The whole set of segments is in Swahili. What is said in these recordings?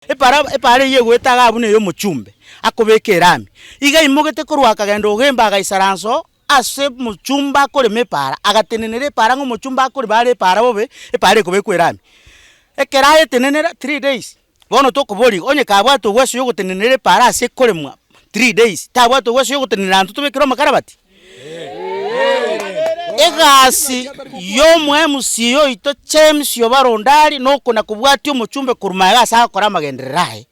Epara ye gwetaga abune yo muchumbe akobeka erami iga imogete kurwaka gendo gemba agaisaranso ase muchumba kore mepara agatenenere para ngo muchumba kore bare para bobe epare kobekwa erami ekeraye tenenera 3 days bono tokobori onye kabwato gweso yo gutenenere para ase kore mwa 3 days tabwato gweso yo gutenenera ntu tubekiro makarabati egasi yo MC yo ito James yo barondari noko na kubwati umuchumbe kurumaga asa akora magenderahe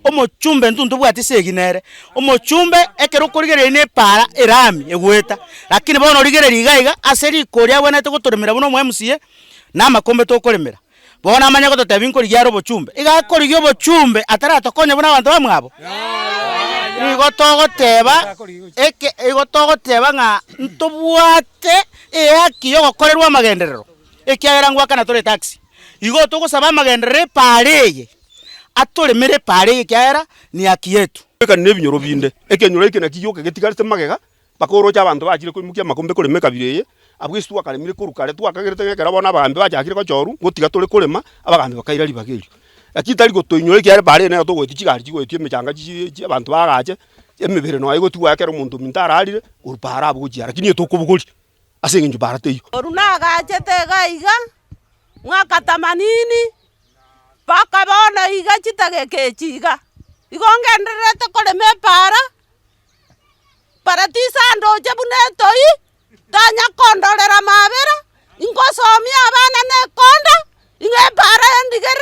umuchumbe ntuntu bwati seginere umuchumbe ekero kurigere ne para erami egweta lakini bono rigere rigaiga aseri koria bwana to gutoremera buno MC na makombe to koremera bona amanya ko totabinko rigaro bochumbe iga korigyo bochumbe atara tokonya buna abantu bamwabo igotogoteba nga ntobwate eaki yo gokorerwa magenderero ekiagera ngwaka na tore taxi igo tugusaba magenderere pareye atoremere pareye ekiagera ni aki yetu eka ne binyoro binde ekenyoro eke nakiyo kegetigarite magega bakoro cha abantu bakire kwimukia makombe kuremeka bireye abwistu akaremire kurukare twakagerete ngekera bona abambe bajakire ko choru gotiga tore kurema abagambe bakaira libageri akitari gotoinyore kiare bare na to gweti kigari kigwetie mechanga chi abantu bagaje emebere no ayigo tuwa yakera umuntu mintararire urupara abugujira lakini tokubuguri asenginju barateyo orunaga jetega iga mwaka 80 paka bona iga chitagekechiga igongenderete koleme para tisando jebunetoi tanya kondorera mabera ingosomia abana ne konda inge para endigere